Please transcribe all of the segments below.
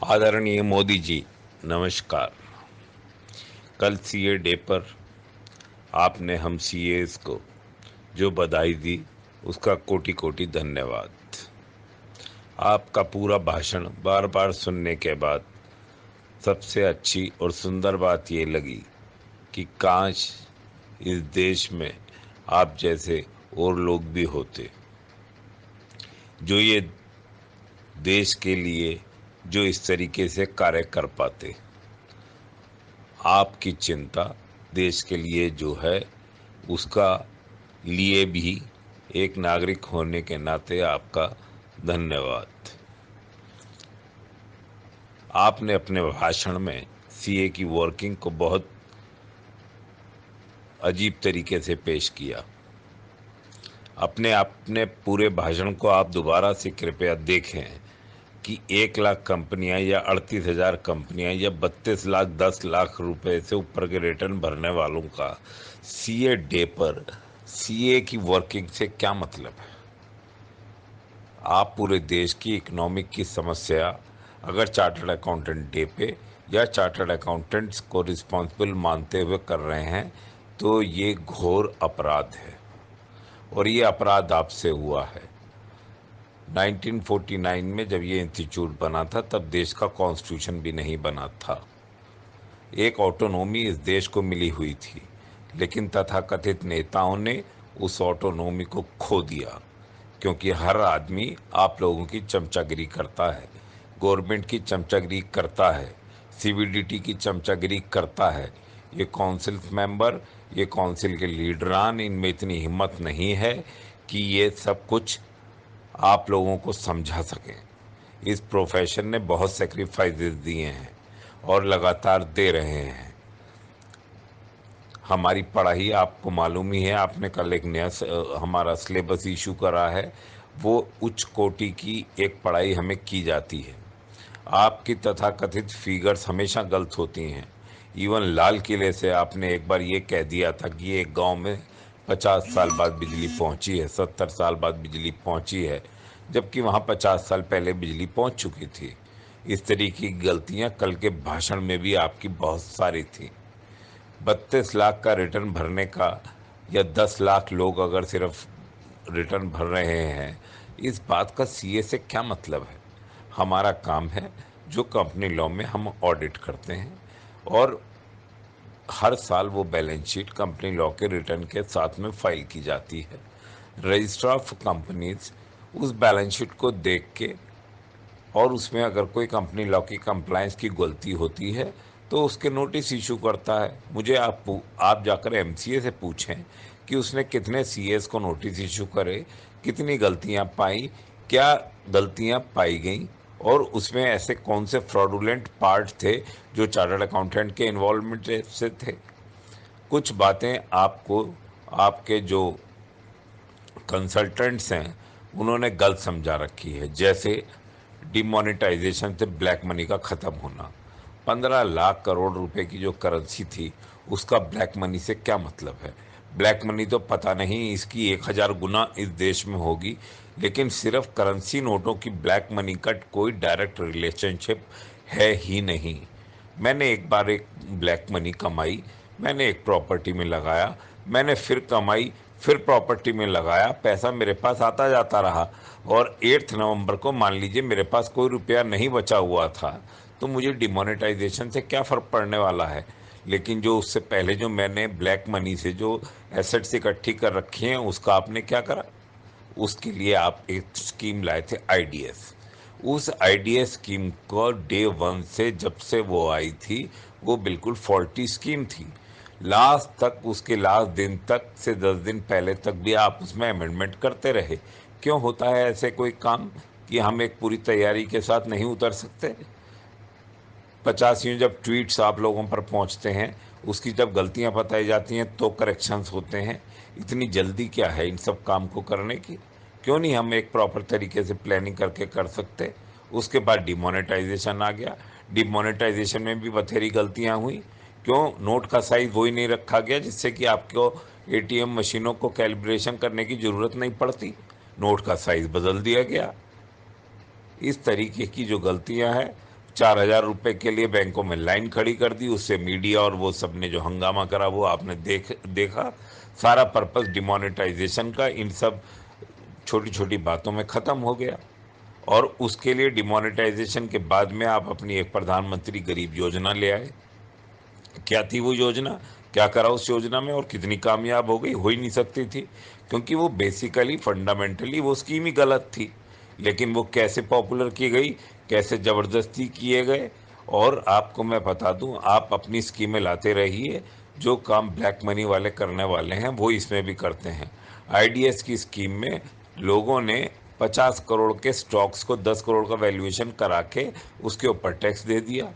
आदरणीय मोदी जी, नमस्कार। कल सीए डे पर आपने हम सीएस को जो बधाई दी उसका कोटि कोटि धन्यवाद। आपका पूरा भाषण बार बार सुनने के बाद सबसे अच्छी और सुंदर बात ये लगी कि काश इस देश में आप जैसे और लोग भी होते जो ये देश के लिए जो इस तरीके से कार्य कर पाते। आपकी चिंता देश के लिए जो है उसका लिए भी एक नागरिक होने के नाते आपका धन्यवाद। आपने अपने भाषण में सीए की वर्किंग को बहुत अजीब तरीके से पेश किया। अपने पूरे भाषण को आप दोबारा से कृपया देखें कि 1 लाख कंपनियां या 38,000 कंपनियां या 32 लाख 10 लाख रुपए से ऊपर के रिटर्न भरने वालों का सीए डे पर सीए की वर्किंग से क्या मतलब है। आप पूरे देश की इकोनॉमिक की समस्या अगर चार्टर्ड अकाउंटेंट डे पे या चार्टर्ड अकाउंटेंट्स को रिस्पॉन्सिबल मानते हुए कर रहे हैं तो ये घोर अपराध है और ये अपराध आपसे हुआ है। 1949 में जब ये इंस्टीट्यूट बना था तब देश का कॉन्स्टिट्यूशन भी नहीं बना था। एक ऑटोनॉमी इस देश को मिली हुई थी, लेकिन तथाकथित नेताओं ने उस ऑटोनॉमी को खो दिया क्योंकि हर आदमी आप लोगों की चमचागिरी करता है, गवर्नमेंट की चमचागिरी करता है, सीबीडीटी की चमचागिरी करता है। ये काउंसिल मेंबर, ये काउंसिल के लीडरान, इनमें इतनी हिम्मत नहीं है कि ये सब कुछ आप लोगों को समझा सकें। इस प्रोफेशन ने बहुत सेक्रीफाइसेस दिए हैं और लगातार दे रहे हैं। हमारी पढ़ाई आपको मालूम ही है, आपने कल एक नया हमारा सिलेबस इशू करा है। वो उच्च कोटि की एक पढ़ाई हमें की जाती है। आपकी तथाकथित फिगर्स हमेशा गलत होती हैं। इवन लाल किले से आपने एक बार ये कह दिया था कि एक गांव में 50 साल बाद बिजली पहुंची है, 70 साल बाद बिजली पहुंची है, जबकि वहां 50 साल पहले बिजली पहुंच चुकी थी। इस तरीके की गलतियां कल के भाषण में भी आपकी बहुत सारी थी। 32 लाख का रिटर्न भरने का या 10 लाख लोग अगर सिर्फ रिटर्न भर रहे हैं, इस बात का सीए से क्या मतलब है। हमारा काम है जो कंपनी लॉ में हम ऑडिट करते हैं और हर साल वो बैलेंस शीट कंपनी लॉ के रिटर्न के साथ में फाइल की जाती है। रजिस्ट्रार ऑफ कंपनीज उस बैलेंस शीट को देख के और उसमें अगर कोई कंपनी लॉ की कंप्लायंस की गलती होती है तो उसके नोटिस इशू करता है। मुझे आप जाकर एमसीए से पूछें कि उसने कितने सीएस को नोटिस इशू करे, कितनी गलतियां पाई, क्या गलतियां पाई गई और उसमें ऐसे कौन से फ्रॉडुलेंट पार्ट थे जो चार्टर्ड अकाउंटेंट के इन्वॉल्वमेंट से थे। कुछ बातें आपको आपके जो कंसल्टेंट्स हैं उन्होंने गलत समझा रखी है, जैसे डिमोनेटाइजेशन से ब्लैक मनी का ख़त्म होना। 15 लाख करोड़ रुपए की जो करेंसी थी उसका ब्लैक मनी से क्या मतलब है। ब्लैक मनी तो पता नहीं इसकी 1000 गुना इस देश में होगी, लेकिन सिर्फ करेंसी नोटों की ब्लैक मनी का कोई डायरेक्ट रिलेशनशिप है ही नहीं। मैंने एक बार एक ब्लैक मनी कमाई, मैंने एक प्रॉपर्टी में लगाया, मैंने फिर कमाई, फिर प्रॉपर्टी में लगाया, पैसा मेरे पास आता जाता रहा और 8 नवंबर को मान लीजिए मेरे पास कोई रुपया नहीं बचा हुआ था तो मुझे डिमोनेटाइजेशन से क्या फ़र्क पड़ने वाला है। लेकिन जो उससे पहले जो मैंने ब्लैक मनी से जो एसेट्स इकट्ठी कर रखी हैं उसका आपने क्या करा। उसके लिए आप एक स्कीम लाए थे आईडीएस। उस आईडीएस स्कीम को डे वन से जब से वो आई थी वो बिल्कुल फॉल्टी स्कीम थी। लास्ट तक उसके लास्ट दिन तक से 10 दिन पहले तक भी आप उसमें अमेंडमेंट करते रहे। क्यों होता है ऐसे कोई काम कि हम एक पूरी तैयारी के साथ नहीं उतर सकते। 50 जब ट्वीट्स आप लोगों पर पहुंचते हैं उसकी जब गलतियां बताई जाती हैं तो करेक्शंस होते हैं। इतनी जल्दी क्या है इन सब काम को करने की। क्यों नहीं हम एक प्रॉपर तरीके से प्लानिंग करके कर सकते। उसके बाद डिमोनेटाइजेशन आ गया, डिमोनेटाइजेशन में भी बथेरी गलतियां हुई। क्यों नोट का साइज वही नहीं रखा गया जिससे कि आपको एटीएम मशीनों को कैलिब्रेशन करने की ज़रूरत नहीं पड़ती, नोट का साइज बदल दिया गया। इस तरीके की जो गलतियां हैं 4,000 रुपए के लिए बैंकों में लाइन खड़ी कर दी। उससे मीडिया और वो सब ने जो हंगामा करा वो आपने देखा। सारा पर्पस डिमोनेटाइजेशन का इन सब छोटी छोटी बातों में ख़त्म हो गया। और उसके लिए डिमोनेटाइजेशन के बाद में आप अपनी एक प्रधानमंत्री गरीब योजना ले आए। क्या थी वो योजना, क्या करा उस योजना में, और कितनी कामयाब हो गई? हो ही नहीं सकती थी, क्योंकि वो बेसिकली फंडामेंटली वो स्कीम ही गलत थी। लेकिन वो कैसे पॉपुलर की गई, कैसे ज़बरदस्ती किए गए। और आपको मैं बता दूं, आप अपनी स्कीमें लाते रहिए, जो काम ब्लैक मनी वाले करने वाले हैं वो इसमें भी करते हैं। आईडीएस की स्कीम में लोगों ने 50 करोड़ के स्टॉक्स को 10 करोड़ का वैल्यूएशन करा के उसके ऊपर टैक्स दे दिया।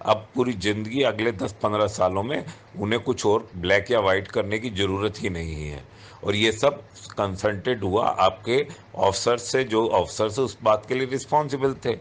अब पूरी ज़िंदगी अगले 10-15 सालों में उन्हें कुछ और ब्लैक या वाइट करने की ज़रूरत ही नहीं है। और ये सब कंसल्टेड हुआ आपके ऑफिसर से, जो ऑफिसर्स उस बात के लिए रिस्पॉन्सिबल थे।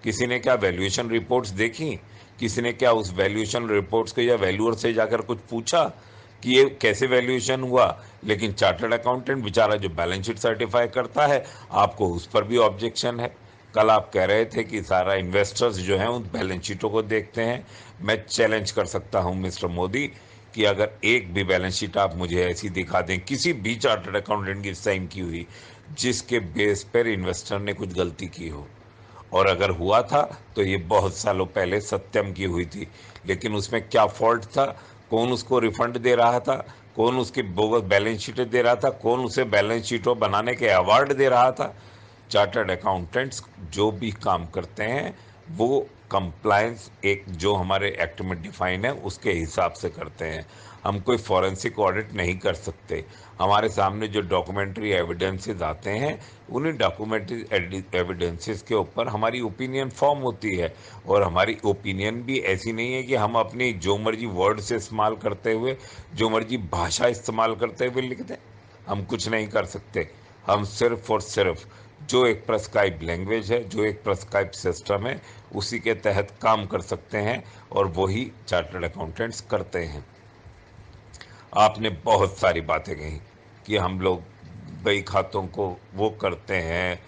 किसी ने क्या वैल्यूएशन रिपोर्ट्स देखी? किसी ने क्या उस वैल्यूएशन रिपोर्ट्स को या वैल्यूअर से जाकर कुछ पूछा कि ये कैसे वैल्यूएशन हुआ? लेकिन चार्टर्ड अकाउंटेंट बेचारा जो बैलेंस शीट सर्टिफाई करता है, आपको उस पर भी ऑब्जेक्शन है। कल आप कह रहे थे कि सारा इन्वेस्टर्स जो हैं उन बैलेंस शीटों को देखते हैं। मैं चैलेंज कर सकता हूं मिस्टर मोदी कि अगर एक भी बैलेंस शीट आप मुझे ऐसी दिखा दें किसी भी चार्टर्ड अकाउंटेंट की साइन की हुई, जिसके बेस पर इन्वेस्टर ने कुछ गलती की हो, और अगर हुआ था तो ये बहुत सालों पहले सत्यम की हुई थी। लेकिन उसमें क्या फॉल्ट था? कौन उसको रिफंड दे रहा था? कौन उसकी बोगस बैलेंस शीटें दे रहा था? कौन उसे बैलेंस शीटों बनाने के अवार्ड दे रहा था? चार्टर्ड अकाउंटेंट्स जो भी काम करते हैं वो कंप्लायंस एक जो हमारे एक्ट में डिफाइन है उसके हिसाब से करते हैं। हम कोई फॉरेंसिक ऑडिट नहीं कर सकते। हमारे सामने जो डॉक्यूमेंट्री एविडेंसेस आते हैं, उन्हीं डॉक्यूमेंट्री एविडेंसेस के ऊपर हमारी ओपिनियन फॉर्म होती है। और हमारी ओपिनियन भी ऐसी नहीं है कि हम अपनी जो मर्जी वर्ड से इस्तेमाल करते हुए, जो मर्जी भाषा इस्तेमाल करते हुए लिख दें। हम कुछ नहीं कर सकते। हम सिर्फ और सिर्फ जो एक प्रेस्क्राइब लैंग्वेज है, जो एक प्रेस्क्राइब सिस्टम है, उसी के तहत काम कर सकते हैं। और वही चार्टर्ड अकाउंटेंट्स करते हैं। आपने बहुत सारी बातें कही कि हम लोग बही खातों को वो करते हैं,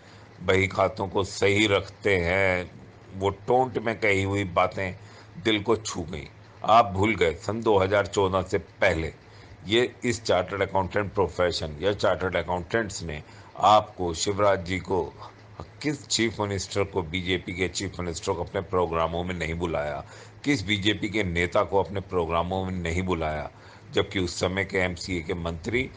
बही खातों को सही रखते हैं। वो टोंट में कही हुई बातें दिल को छू गई। आप भूल गए सन 2014 से पहले ये इस चार्टर्ड अकाउंटेंट प्रोफेशन या चार्टर्ड अकाउंटेंट्स ने आपको, शिवराज जी को, किस चीफ मिनिस्टर को, बीजेपी के चीफ मिनिस्टर को अपने प्रोग्रामों में नहीं बुलाया? किस बीजेपी के नेता को अपने प्रोग्रामों में नहीं बुलाया? जबकि उस समय के एमसीए के मंत्री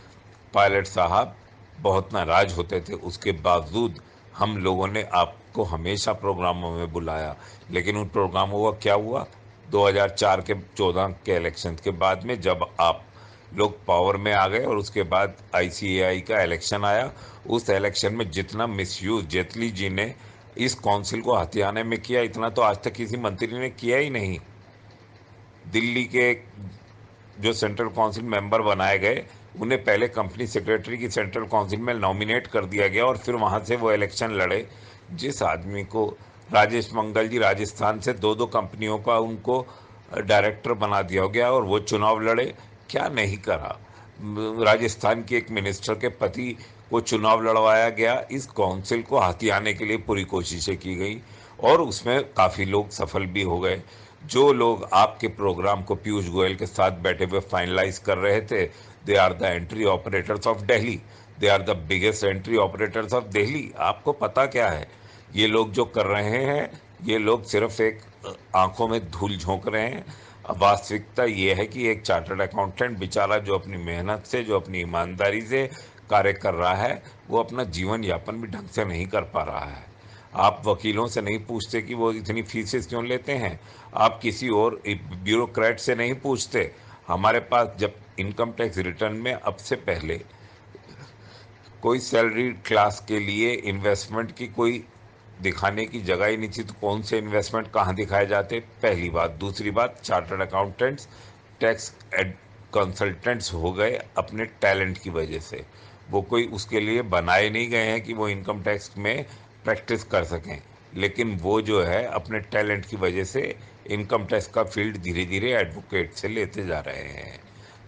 पायलट साहब बहुत नाराज होते थे, उसके बावजूद हम लोगों ने आपको हमेशा प्रोग्रामों में बुलाया। लेकिन उन प्रोग्रामों का क्या हुआ? 2004 के 14 के इलेक्शन के बाद में जब आप लोग पावर में आ गए और उसके बाद आईसीएआई का इलेक्शन आया, उस इलेक्शन में जितना मिसयूज जेटली जी ने इस काउंसिल को हथियाने में किया, इतना तो आज तक किसी मंत्री ने किया ही नहीं। दिल्ली के जो सेंट्रल काउंसिल मेंबर बनाए गए, उन्हें पहले कंपनी सेक्रेटरी की सेंट्रल काउंसिल में नॉमिनेट कर दिया गया और फिर वहां से वो इलेक्शन लड़े। जिस आदमी को, राजेश मंगल जी, राजस्थान से दो दो कंपनियों का उनको डायरेक्टर बना दिया गया और वो चुनाव लड़े। क्या नहीं करा? राजस्थान के एक मिनिस्टर के पति को चुनाव लड़वाया गया। इस काउंसिल को हथियाने के लिए पूरी कोशिशें की गई और उसमें काफ़ी लोग सफल भी हो गए। जो लोग आपके प्रोग्राम को पीयूष गोयल के साथ बैठे हुए फाइनलाइज कर रहे थे, they are the entry operators of Delhi, they are the biggest entry operators of Delhi. आपको पता क्या है? ये लोग जो कर रहे हैं, ये लोग सिर्फ एक आंखों में धूल झोंक रहे हैं। अब वास्तविकता ये है कि एक चार्टर्ड अकाउंटेंट बेचारा जो अपनी मेहनत से, जो अपनी ईमानदारी से कार्य कर रहा है, वो अपना जीवन यापन भी ढंग से नहीं कर पा रहा है। आप वकीलों से नहीं पूछते कि वो इतनी फीसेस क्यों लेते हैं। आप किसी और ब्यूरोक्रेट से नहीं पूछते। हमारे पास जब इनकम टैक्स रिटर्न में अब से पहले कोई सैलरी क्लास के लिए इन्वेस्टमेंट की कोई दिखाने की जगह ही नहीं थी, तो कौन से इन्वेस्टमेंट कहाँ दिखाए जाते? पहली बात। दूसरी बात, चार्टर्ड अकाउंटेंट्स टैक्स कंसल्टेंट्स हो गए अपने टैलेंट की वजह से। वो कोई उसके लिए बनाए नहीं गए हैं कि वो इनकम टैक्स में प्रैक्टिस कर सकें। लेकिन वो जो है अपने टैलेंट की वजह से इनकम टैक्स का फील्ड धीरे धीरे एडवोकेट से लेते जा रहे हैं।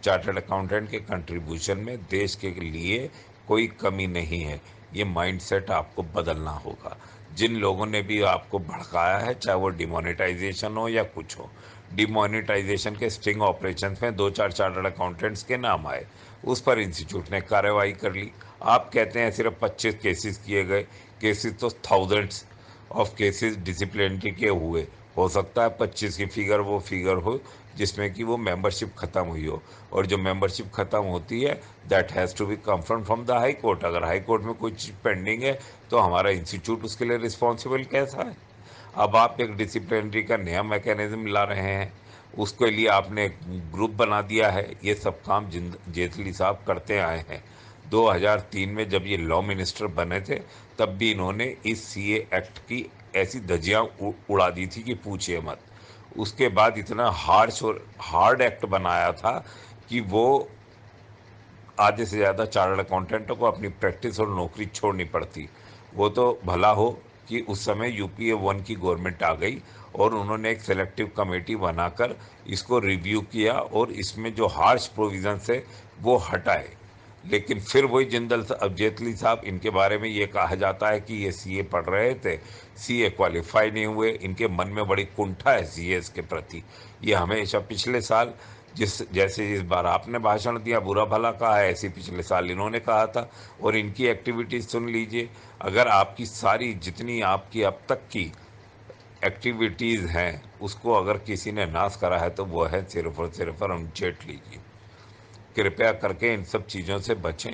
चार्टर्ड अकाउंटेंट के कंट्रीब्यूशन में देश के लिए कोई कमी नहीं है। ये माइंडसेट आपको बदलना होगा। जिन लोगों ने भी आपको भड़काया है, चाहे वो डिमोनेटाइजेशन हो या कुछ हो, डिमोनेटाइजेशन के स्टिंग ऑपरेशंस में दो चार चार्टर्ड अकाउंटेंट्स के नाम आए, उस पर इंस्टीट्यूट ने कार्रवाई कर ली। आप कहते हैं सिर्फ 25 केसेस किए गए, केसेस तो थाउजेंड्स ऑफ केसेस डिसिप्लिनरी के हुए। हो सकता है 25 की फिगर वो फिगर हो जिसमें कि वो मेंबरशिप ख़त्म हुई हो, और जो मेंबरशिप ख़त्म होती है that has to be confirm from the high court. अगर हाई कोर्ट में कोई चीज़ पेंडिंग है तो हमारा इंस्टीट्यूट उसके लिए रिस्पॉन्सिबल कैसा है? अब आप एक डिसिप्लिनरी का नया मैकेनिज्म ला रहे हैं, उसके लिए आपने एक ग्रुप बना दिया है। ये सब काम जेटली साहब करते आए हैं। 2003 में जब ये लॉ मिनिस्टर बने थे, तब भी इन्होंने इस सीए एक्ट की ऐसी धज्जियां उड़ा दी थी कि पूछिए मत। उसके बाद इतना हार्श और हार्ड एक्ट बनाया था कि वो आधे से ज़्यादा चार्टर्ड अकाउंटेंटों को अपनी प्रैक्टिस और नौकरी छोड़नी पड़ती। वो तो भला हो कि उस समय यूपीए 1 की गवर्नमेंट आ गई और उन्होंने एक सेलेक्टिव कमेटी बनाकर इसको रिव्यू किया और इसमें जो हार्श प्रोविजंस है वो हटाए। लेकिन फिर वही अब जेटली साहब, इनके बारे में ये कहा जाता है कि ये सीए पढ़ रहे थे, सीए क्वालिफाई नहीं हुए, इनके मन में बड़ी कुंठा है सीएस के प्रति। ये हमेशा पिछले साल जैसे इस बार आपने भाषण दिया बुरा भला कहा है, ऐसे पिछले साल इन्होंने कहा था। और इनकी एक्टिविटीज सुन लीजिए। अगर आपकी सारी जितनी आपकी अब तक की एक्टिविटीज हैं उसको अगर किसी ने नाश करा है तो वो है सिर्फ और सिर्फ अरुण जेटली जी। कृपया करके इन सब चीज़ों से बचें।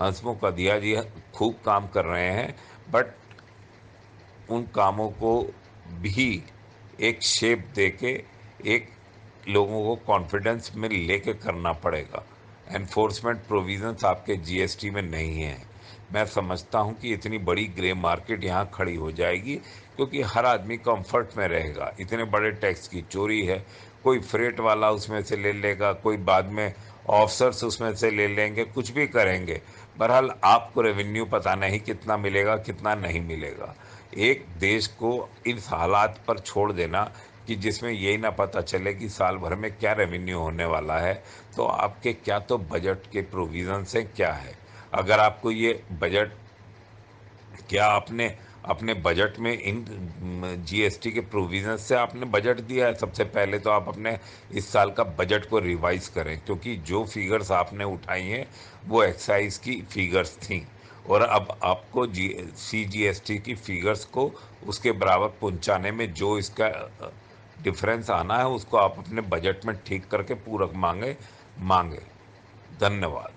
हंसमुख अधिया जी खूब काम कर रहे हैं, बट उन कामों को भी एक शेप देके, एक लोगों को कॉन्फिडेंस में लेके करना पड़ेगा। एनफोर्समेंट प्रोविजंस आपके जीएसटी में नहीं है। मैं समझता हूँ कि इतनी बड़ी ग्रे मार्केट यहाँ खड़ी हो जाएगी क्योंकि हर आदमी कंफर्ट में रहेगा। इतने बड़े टैक्स की चोरी है, कोई फ्रेट वाला उसमें से ले लेगा, कोई बाद में ऑफिसर्स उसमें से ले लेंगे, कुछ भी करेंगे। बहरहाल आपको रेवेन्यू पता नहीं कितना मिलेगा कितना नहीं मिलेगा। एक देश को इस हालात पर छोड़ देना कि जिसमें यही ना पता चले कि साल भर में क्या रेवेन्यू होने वाला है, तो आपके क्या तो बजट के प्रोविजंस हैं क्या है। अगर आपको ये बजट, क्या आपने अपने बजट में इन जीएसटी के प्रोविजंस से आपने बजट दिया है? सबसे पहले तो आप अपने इस साल का बजट को रिवाइज करें, क्योंकि जो फिगर्स आपने उठाई हैं वो एक्साइज की फिगर्स थी, और अब आपको सीजीएसटी की फिगर्स को उसके बराबर पहुंचाने में जो इसका डिफरेंस आना है उसको आप अपने बजट में ठीक करके पूरक मांगे मांगे। धन्यवाद।